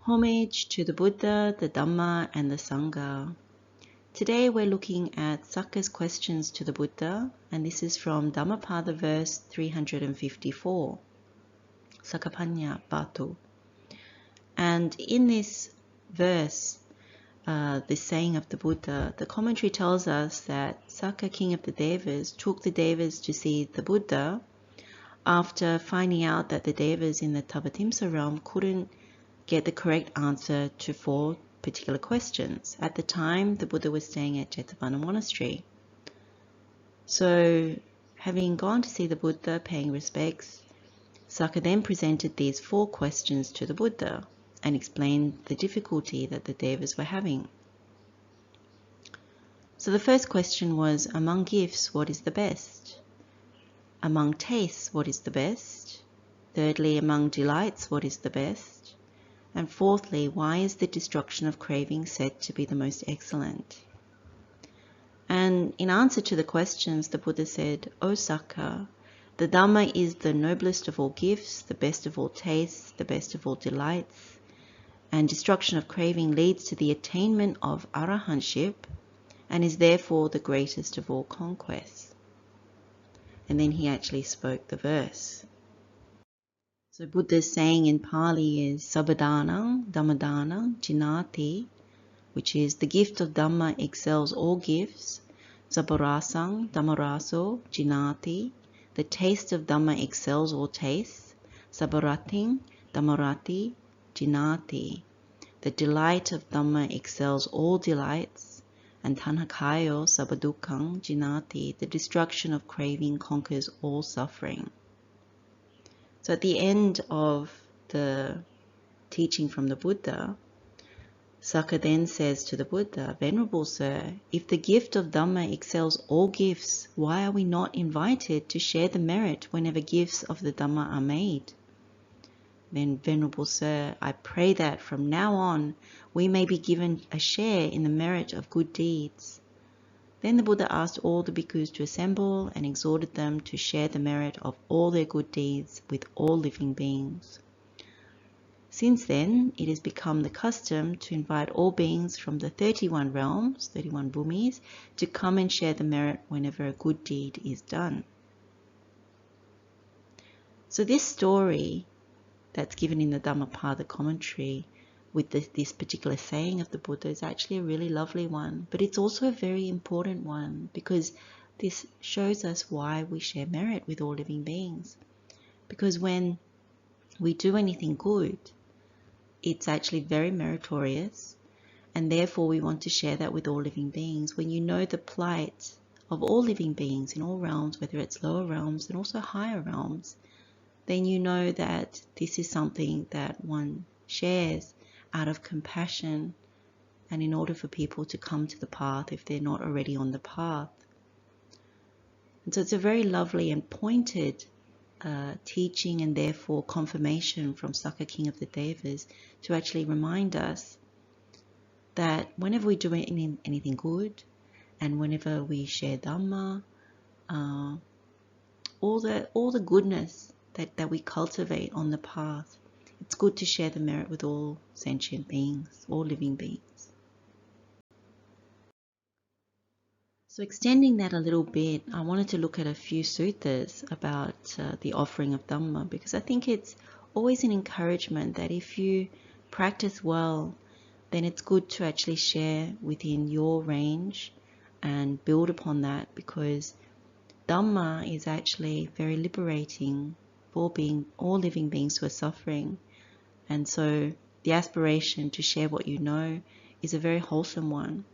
Homage to the Buddha, the Dhamma, and the Sangha. Today we're looking at SAKKA'S questions to the Buddha, and this is from Dhammapada Verse 354, Sakkapanya Batu. And in this verse, this saying of the Buddha, the commentary tells us that Sakka, king of the Devas, took the Devas to see the Buddha after finding out that the Devas in the Tavatimsa realm couldn't get the correct answer to 4 particular questions. At the time, the Buddha was staying at Jetavana Monastery. So, having gone to see the Buddha, paying respects, Sakka then presented these 4 questions to the Buddha and explained the difficulty that the Devas were having. So the first question was, among gifts, what is the best? Among tastes, what is the best? Thirdly, among delights, what is the best? And fourthly, why is the destruction of craving said to be the most excellent? And in answer to the questions, the Buddha said, O Sakka, the Dhamma is the noblest of all gifts, the best of all tastes, the best of all delights, and destruction of craving leads to the attainment of arahantship and is therefore the greatest of all conquests. And then he actually spoke the verse. So Buddha's saying in Pali is Sabbadānaṁ, dhammadānaṁ, jināti, which is the gift of Dhamma excels all gifts. Sabbarasaṁ, dhammaraso, jināti, the taste of Dhamma excels all tastes. Sabbaratiṁ, dhammarati, jināti, the delight of Dhamma excels all delights. And Taṇhakkhayo, sabbadukkhaṁ, jināti, the destruction of craving conquers all suffering. So at the end of the teaching from the Buddha, Sakka then says to the Buddha, Venerable Sir, if the gift of Dhamma excels all gifts, why are we not invited to share the merit whenever gifts of the Dhamma are made? Then, Venerable Sir, I pray that from now on we may be given a share in the merit of good deeds. Then the Buddha asked all the bhikkhus to assemble and exhorted them to share the merit of all their good deeds with all living beings. Since then, it has become the custom to invite all beings from the 31 realms, 31 bhumis, to come and share the merit whenever a good deed is done. So this story that's given in the Dhammapada commentary with this particular saying of the Buddha is actually a really lovely one, but it's also a very important one because this shows us why we share merit with all living beings. Because when we do anything good, it's actually very meritorious, and therefore we want to share that with all living beings. When you know the plight of all living beings in all realms, whether it's lower realms and also higher realms, then you know that this is something that one shares out of compassion and in order for people to come to the path if they're not already on the path. And so it's a very lovely and pointed teaching and therefore confirmation from Sakka, king of the Devas, to actually remind us that whenever we do anything good and whenever we share Dhamma, all the goodness that we cultivate on the path, it's good to share the merit with all sentient beings, all living beings. So extending that a little bit, I wanted to look at a few suttas about the offering of Dhamma, because I think it's always an encouragement that if you practice well, then it's good to actually share within your range and build upon that, because Dhamma is actually very liberating for all living beings who are suffering. And so the aspiration to share what you know is a very wholesome one.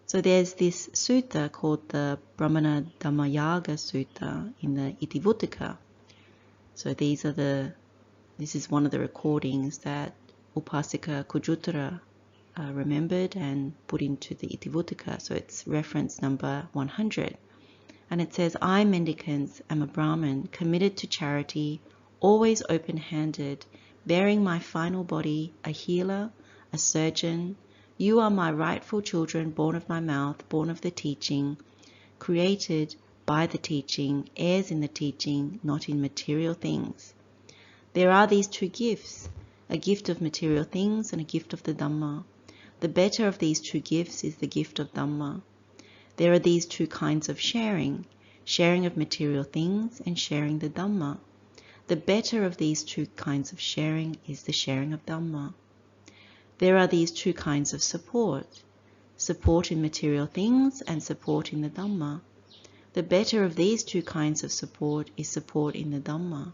So there's this sutta called the Brahmana Dhammayaga Sutta in the Itivuttaka. So this is one of the recordings that Upasika Kujuttara remembered and put into the Itivuttaka. So it's reference number 100. And it says, I, mendicants, am a Brahmin, committed to charity, always open-handed, bearing my final body, a healer, a surgeon. You are my rightful children, born of my mouth, born of the teaching, created by the teaching, heirs in the teaching, not in material things. There are these 2 gifts, a gift of material things and a gift of the Dhamma. The better of these two gifts is the gift of Dhamma. There are these two kinds of sharing, sharing of material things and sharing the Dhamma. The better of these two kinds of sharing is the sharing of Dhamma. There are these two kinds of support, support in material things and support in the Dhamma. The better of these two kinds of support is support in the Dhamma.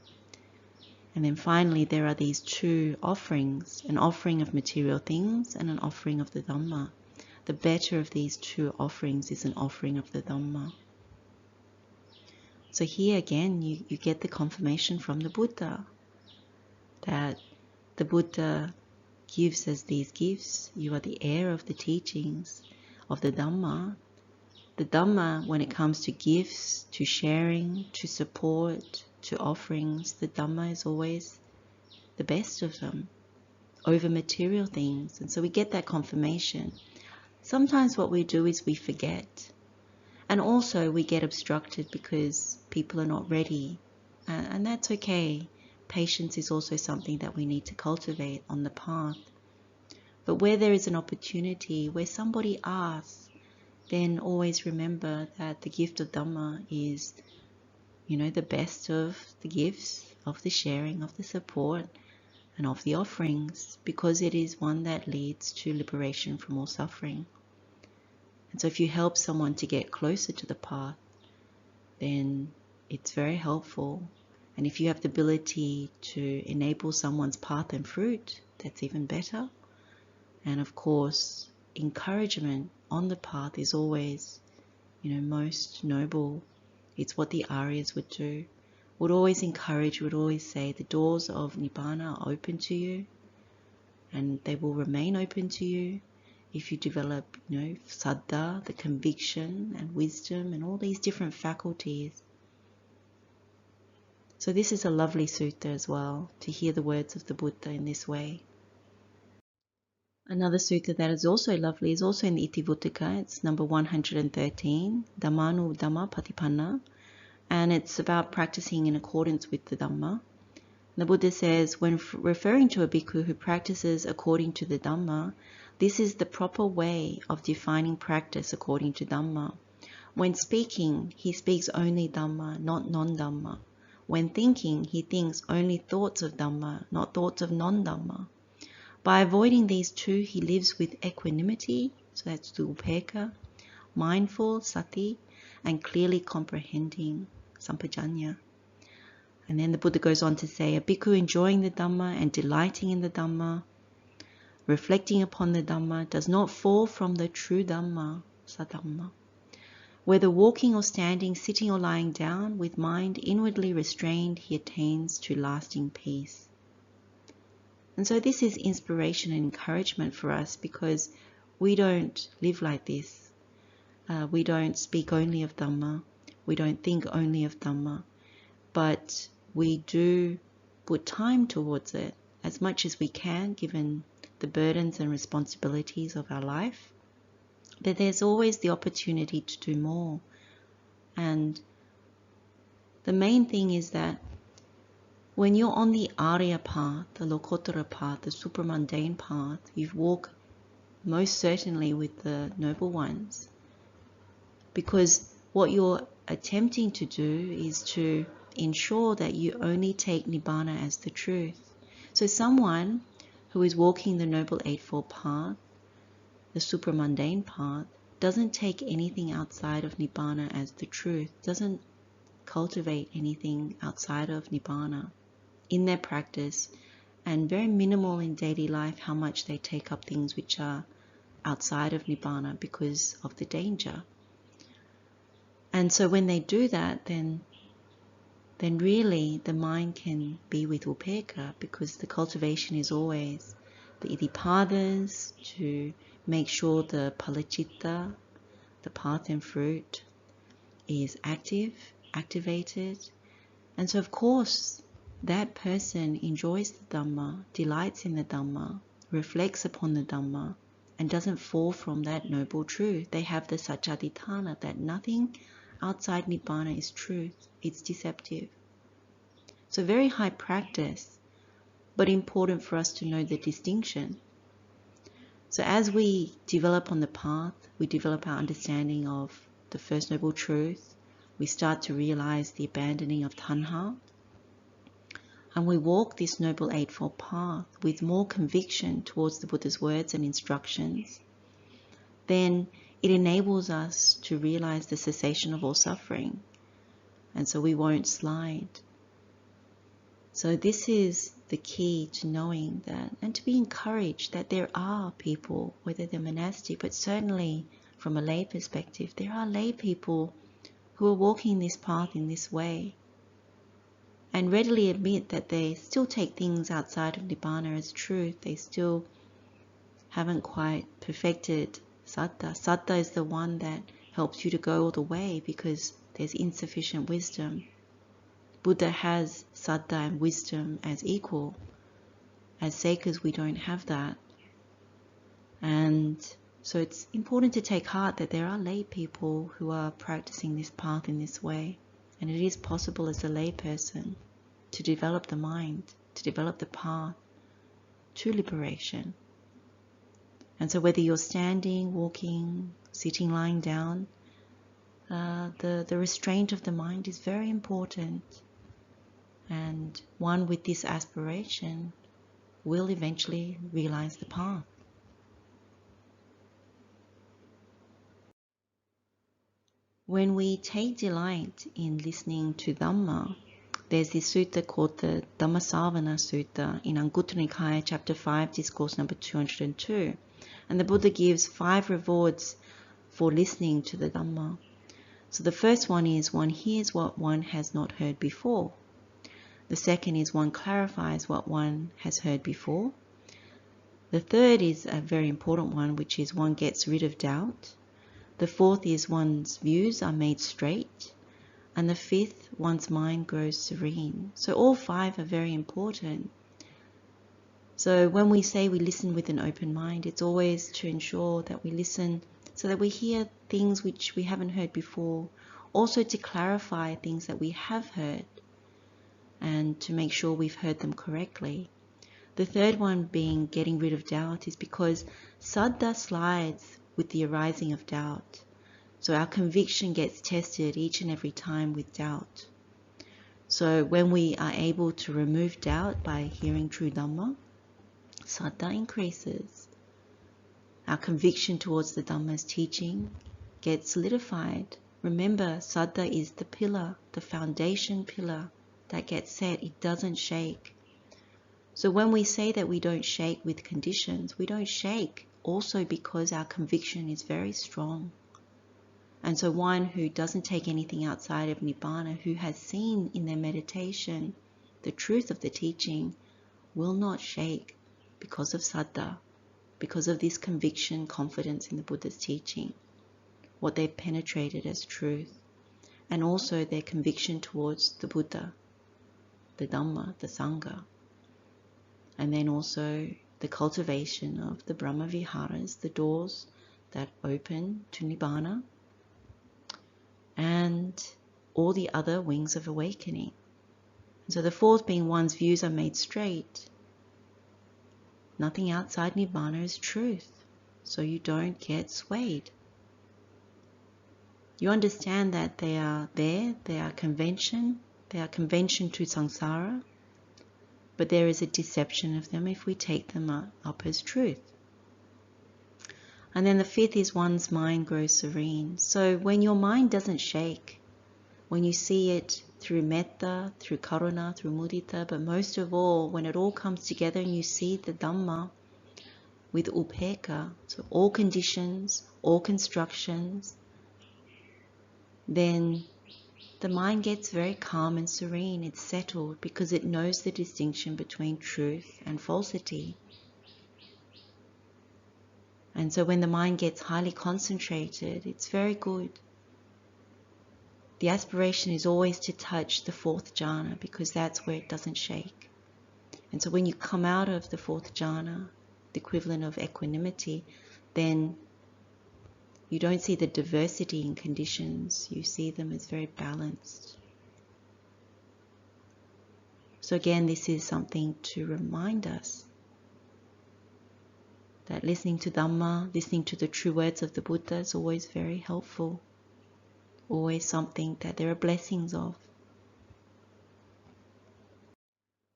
And then finally, there are these two offerings, an offering of material things and an offering of the Dhamma. The better of these two offerings is an offering of the Dhamma. So here again, you get the confirmation from the Buddha that the Buddha gives us these gifts. You are the heir of the teachings of the Dhamma. The Dhamma, when it comes to gifts, to sharing, to support, to offerings, the Dhamma is always the best of them over material things. And so we get that confirmation. Sometimes what we do is we forget. And also we get obstructed because people are not ready. And that's okay. Patience is also something that we need to cultivate on the path. But where there is an opportunity, where somebody asks, then always remember that the gift of Dhamma is, the best of the gifts, of the sharing, of the support, and of the offerings, because it is one that leads to liberation from all suffering. And so if you help someone to get closer to the path, then it's very helpful. And if you have the ability to enable someone's path and fruit, that's even better. And of course, encouragement on the path is always, most noble. It's what the Aryas would do. Would always encourage, would always say, the doors of Nibbana are open to you, and they will remain open to you if you develop, saddha, the conviction and wisdom and all these different faculties. So this is a lovely sutta as well, to hear the words of the Buddha in this way. Another sutta that is also lovely is also in the Itivuttaka. It's number 113, Dhammānu Dhamma Patipanna, and it's about practicing in accordance with the Dhamma. The Buddha says, when referring to a bhikkhu who practices according to the Dhamma, this is the proper way of defining practice according to Dhamma. When speaking, he speaks only Dhamma, not non-Dhamma. When thinking, he thinks only thoughts of Dhamma, not thoughts of non-Dhamma. By avoiding these two, he lives with equanimity, so that's the upekkha, mindful, sati, and clearly comprehending, sampajanya. And then the Buddha goes on to say, a bhikkhu enjoying the Dhamma and delighting in the Dhamma, reflecting upon the Dhamma, does not fall from the true Dhamma, sadhamma. Whether walking or standing, sitting or lying down, with mind inwardly restrained, he attains to lasting peace. And so this is inspiration and encouragement for us, because we don't live like this. We don't speak only of Dhamma. We don't think only of Dhamma. But we do put time towards it as much as we can, given the burdens and responsibilities of our life. But there's always the opportunity to do more. And the main thing is that when you're on the Arya path, the Lokottara path, the supramundane path, you walk most certainly with the noble ones. Because what you're attempting to do is to ensure that you only take Nibbana as the truth. So someone who is walking the Noble Eightfold Path, the supramundane path, doesn't take anything outside of Nibbana as the truth, doesn't cultivate anything outside of Nibbana in their practice, and very minimal in daily life how much they take up things which are outside of Nibbana because of the danger. And so when they do that, then really the mind can be with upekkha, because the cultivation is always the iddhipadas, to make sure the palacitta, the path and fruit, is activated. And so of course that person enjoys the Dhamma, delights in the Dhamma, reflects upon the Dhamma, and doesn't fall from that noble truth. They have the saccaditthana, that nothing outside Nibbana is truth, it's deceptive. So very high practice, but important for us to know the distinction. So as we develop on the path, we develop our understanding of the First Noble Truth, we start to realize the abandoning of Tanha, and we walk this Noble Eightfold Path with more conviction towards the Buddha's words and instructions, then it enables us to realize the cessation of all suffering, and so we won't slide. So this is the key to knowing that, and to be encouraged that there are people, whether they're monastic, but certainly from a lay perspective, there are lay people who are walking this path in this way, and readily admit that they still take things outside of Nibbana as truth. They still haven't quite perfected Saddha. Saddha is the one that helps you to go all the way because there's insufficient wisdom. Buddha has Saddha and wisdom as equal. As Sakkas, we don't have that. And so it's important to take heart that there are lay people who are practicing this path in this way. And it is possible as a lay person to develop the mind, to develop the path to liberation. And so whether you're standing, walking, sitting, lying down, the restraint of the mind is very important. And one with this aspiration will eventually realize the path. When we take delight in listening to Dhamma, there's this sutta called the Dhammasavana Sutta in Anguttara Nikaya, chapter 5, discourse number 202. And the Buddha gives 5 rewards for listening to the Dhamma. So the first one is one hears what one has not heard before. The second is one clarifies what one has heard before. The third is a very important one, which is one gets rid of doubt. The fourth is one's views are made straight. And the fifth, one's mind grows serene. So all 5 are very important. So when we say we listen with an open mind, it's always to ensure that we listen so that we hear things which we haven't heard before. Also to clarify things that we have heard, and to make sure we've heard them correctly. The third one being getting rid of doubt is because Saddha slides with the arising of doubt. So our conviction gets tested each and every time with doubt. So when we are able to remove doubt by hearing true Dhamma, Saddha increases. Our conviction towards the Dhamma's teaching gets solidified. Remember, Saddha is the pillar, the foundation pillar that gets set. It doesn't shake. So when we say that we don't shake with conditions, we don't shake also because our conviction is very strong. And so one who doesn't take anything outside of Nibbana, who has seen in their meditation the truth of the teaching, will not shake because of Saddha, because of this conviction, confidence in the Buddha's teaching, what they've penetrated as truth, and also their conviction towards the Buddha, the Dhamma, the Sangha, and then also the cultivation of the Brahma Viharas, the doors that open to Nibbana, and all the other wings of awakening. And so the fourth being one's views are made straight. Nothing outside Nibbana is truth, so you don't get swayed. You understand that they are there, they are convention to samsara, but there is a deception of them if we take them up as truth. And then the fifth is one's mind grows serene. So when your mind doesn't shake, when you see it through metta, through karuna, through mudita, but most of all, when it all comes together and you see the Dhamma with upekkha, so all conditions, all constructions, then the mind gets very calm and serene. It's settled because it knows the distinction between truth and falsity. And so when the mind gets highly concentrated, it's very good. The aspiration is always to touch the 4th jhana because that's where it doesn't shake. And so when you come out of the 4th jhana, the equivalent of equanimity, then you don't see the diversity in conditions. You see them as very balanced. So again, this is something to remind us that listening to Dhamma, listening to the true words of the Buddha is always very helpful. Always something that there are blessings of.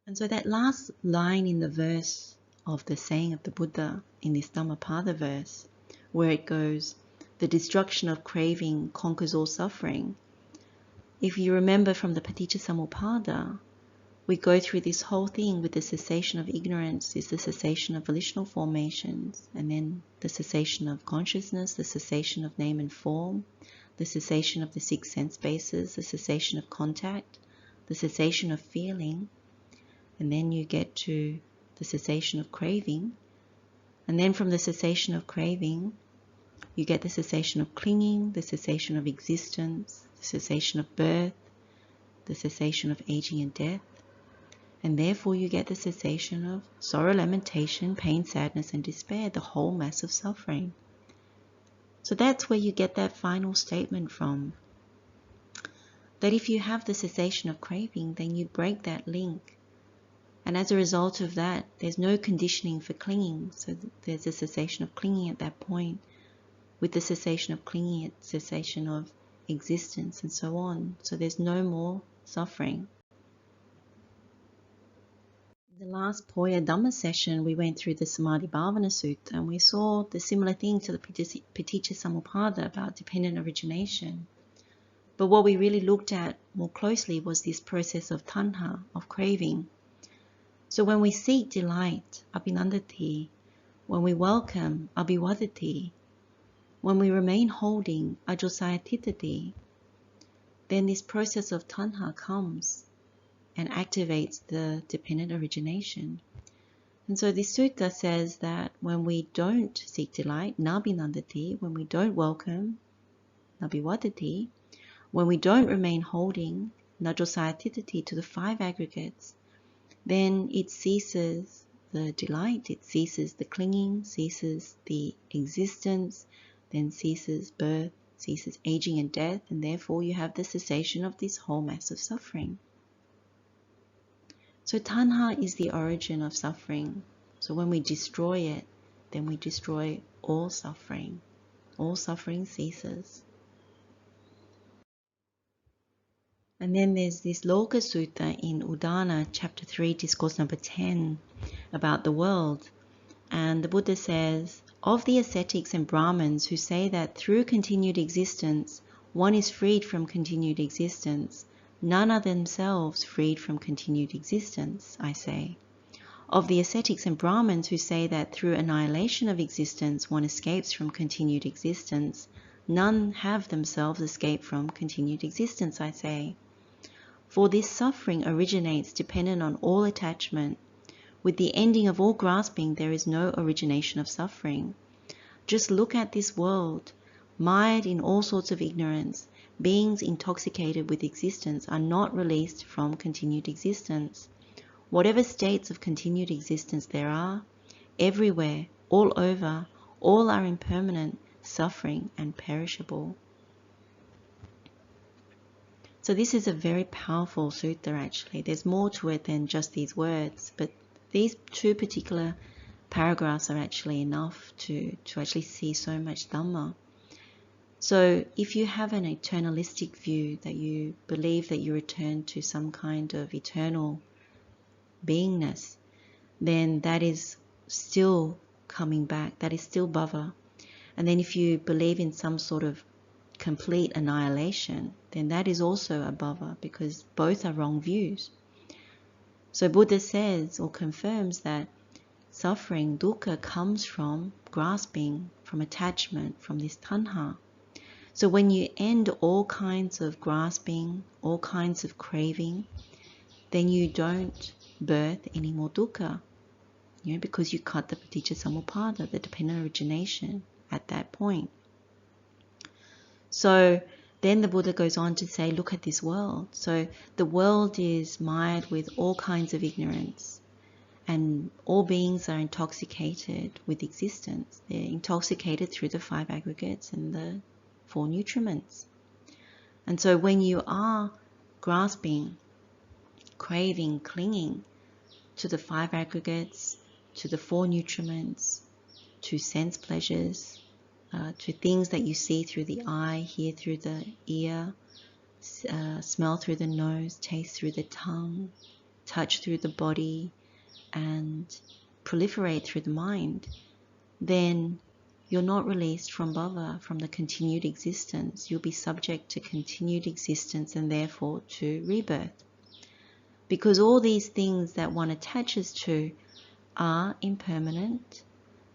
And so that last line in the verse of the saying of the Buddha in this Dhammapada verse, where it goes, the destruction of craving conquers all suffering. If you remember from the Paticcasamuppada, we go through this whole thing with the cessation of ignorance is the cessation of volitional formations, and then the cessation of consciousness, the cessation of name and form, the cessation of the 6 sense bases, the cessation of contact, the cessation of feeling, and then you get to the cessation of craving. And then from the cessation of craving, you get the cessation of clinging, the cessation of existence, the cessation of birth, the cessation of aging and death. And therefore you get the cessation of sorrow, lamentation, pain, sadness, and despair, the whole mass of suffering. So that's where you get that final statement from. That if you have the cessation of craving, then you break that link. And as a result of that, there's no conditioning for clinging. So there's a cessation of clinging at that point. With the cessation of clinging, it's cessation of existence and so on. So there's no more suffering. In the last Poya Dhamma session, we went through the Samadhi Bhavana Sutta, and we saw the similar thing to the Paticcasamuppada about dependent origination. But what we really looked at more closely was this process of tanha, of craving. So when we seek delight, abhinandati, when we welcome, abhivadati, when we remain holding, ajosayatitati, then this process of tanha comes and activates the dependent origination. And so this sutta says that when we don't seek delight, nabhinandati, when we don't welcome, nabhivadati, when we don't remain holding, najosayatitati, to the 5 aggregates, then it ceases the delight, it ceases the clinging, ceases the existence, then ceases birth, ceases aging and death, and therefore you have the cessation of this whole mass of suffering. So tanha is the origin of suffering. So when we destroy it, then we destroy all suffering. All suffering ceases. And then there's this Loka Sutta in Udana, chapter 3, discourse number 10, about the world. And the Buddha says, of the ascetics and Brahmins who say that through continued existence, one is freed from continued existence, none are themselves freed from continued existence, I say. Of the ascetics and Brahmins who say that through annihilation of existence, one escapes from continued existence, none have themselves escaped from continued existence, I say. For this suffering originates dependent on all attachment. With the ending of all grasping, there is no origination of suffering. Just look at this world, mired in all sorts of ignorance. Beings intoxicated with existence are not released from continued existence. Whatever states of continued existence there are, everywhere, all over, all are impermanent, suffering, and perishable. So this is a very powerful sutta actually. There's more to it than just these words, but these 2 particular paragraphs are actually enough to actually see so much Dhamma. So if you have an eternalistic view, that you believe that you return to some kind of eternal beingness, then that is still coming back, that is still bhava. And then if you believe in some sort of complete annihilation, then that is also a bhava, because both are wrong views. So Buddha says or confirms that suffering, dukkha, comes from grasping, from attachment, from this tanha. So when you end all kinds of grasping, all kinds of craving, then you don't birth any more dukkha, because you cut the paticcasamuppada, the dependent origination, at that point. So then the Buddha goes on to say, look at this world. So the world is mired with all kinds of ignorance, and all beings are intoxicated with existence. They're intoxicated through the 5 aggregates and the 4 nutriments. And so when you are grasping craving, clinging to the 5 aggregates, to the 4 nutriments, to sense pleasures, to things that you see through the eye, hear through the ear, smell through the nose, taste through the tongue, touch through the body, and proliferate through the mind, then you're not released from bhava, from the continued existence. You'll be subject to continued existence and therefore to rebirth. Because all these things that one attaches to are impermanent,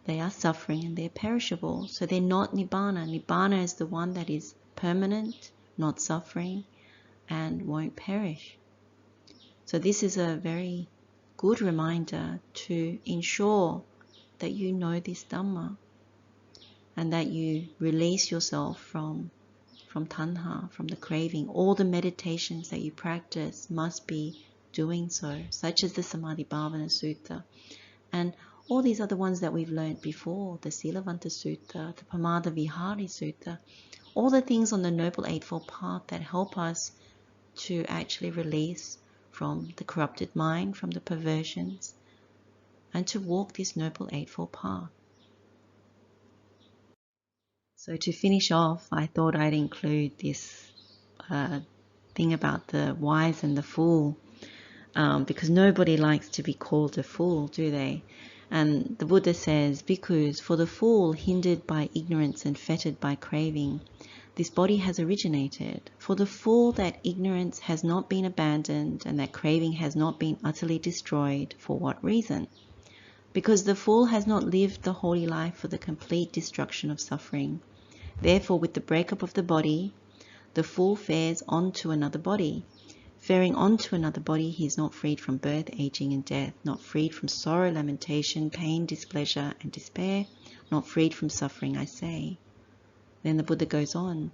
they are suffering, and they're perishable. So they're not nibbana. Nibbana is the one that is permanent, not suffering, and won't perish. So this is a very good reminder to ensure that you know this Dhamma, and that you release yourself from tanha, from the craving. All the meditations that you practice must be doing so, such as the Samadhi Bhavana Sutta, and all these other ones that we've learned before, the Silavanta Sutta, the Pamada Vihari Sutta, all the things on the Noble Eightfold Path that help us to actually release from the corrupted mind, from the perversions, and to walk this Noble Eightfold Path. So to finish off, I thought I'd include this thing about the wise and the fool, because nobody likes to be called a fool, do they? And the Buddha says, "Bhikkhus, for the fool hindered by ignorance and fettered by craving, this body has originated. For the fool, that ignorance has not been abandoned and that craving has not been utterly destroyed. For what reason? Because the fool has not lived the holy life for the complete destruction of suffering. Therefore, with the breakup of the body, the fool fares on to another body. Faring on to another body, he is not freed from birth, aging, and death, not freed from sorrow, lamentation, pain, displeasure, and despair, not freed from suffering, I say." Then the Buddha goes on,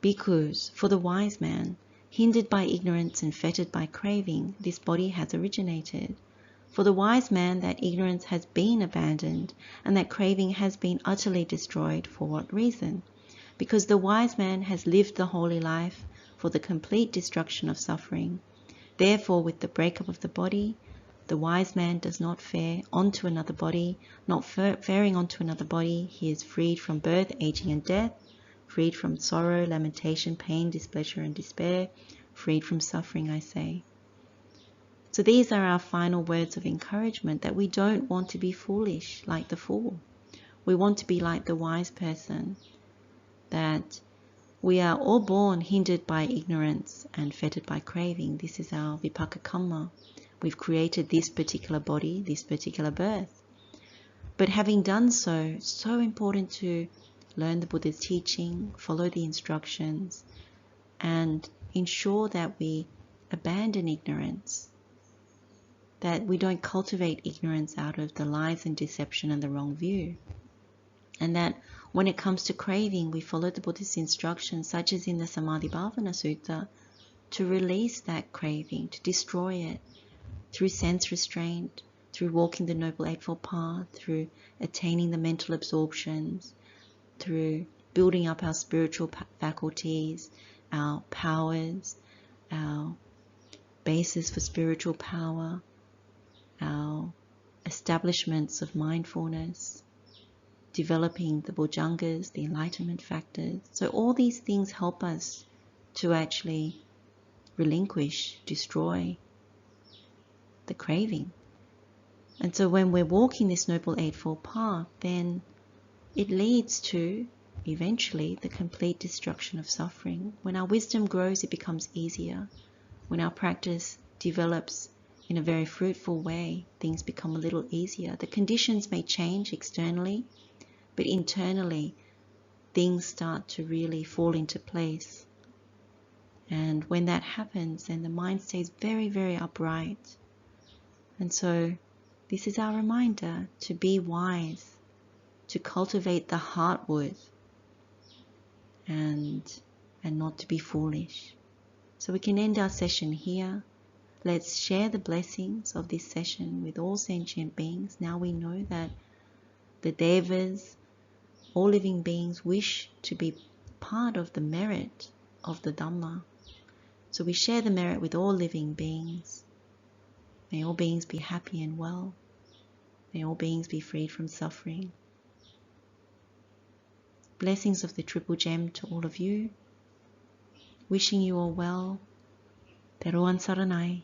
"Bhikkhus, for the wise man, hindered by ignorance and fettered by craving, this body has originated. For the wise man, that ignorance has been abandoned, and that craving has been utterly destroyed. For what reason? Because the wise man has lived the holy life for the complete destruction of suffering. Therefore, with the breakup of the body, the wise man does not fare onto another body. Not faring onto another body, he is freed from birth, aging, and death, freed from sorrow, lamentation, pain, displeasure, and despair, freed from suffering, I say." So these are our final words of encouragement, that we don't want to be foolish like the fool. We want to be like the wise person, that we are all born hindered by ignorance and fettered by craving. This is our vipaka karma. We've created this particular body, this particular birth. But having done so, so important to learn the Buddha's teaching, follow the instructions, and ensure that we abandon ignorance, that we don't cultivate ignorance out of the lies and deception and the wrong view. And that when it comes to craving, we follow the Buddhist instructions, such as in the Samadhi Bhavana Sutta, to release that craving, to destroy it through sense restraint, through walking the Noble Eightfold Path, through attaining the mental absorptions, through building up our spiritual faculties, our powers, our basis for spiritual power, our establishments of mindfulness, developing the bojjhangas, the enlightenment factors. So all these things help us to actually relinquish, destroy the craving. And so when we're walking this Noble Eightfold Path, then it leads to eventually the complete destruction of suffering. When our wisdom grows, it becomes easier. When our practice develops in a very fruitful way, things become a little easier. The conditions may change externally, but internally things start to really fall into place. And when that happens, then the mind stays very, very upright. And so this is our reminder to be wise, to cultivate the heartwood, and not to be foolish. So we can end our session here. Let's share the blessings of this session with all sentient beings. Now we know that the Devas, all living beings, wish to be part of the merit of the Dhamma. So we share the merit with all living beings. May all beings be happy and well. May all beings be freed from suffering. Blessings of the Triple Gem to all of you. Wishing you all well. Te Roan Saranai.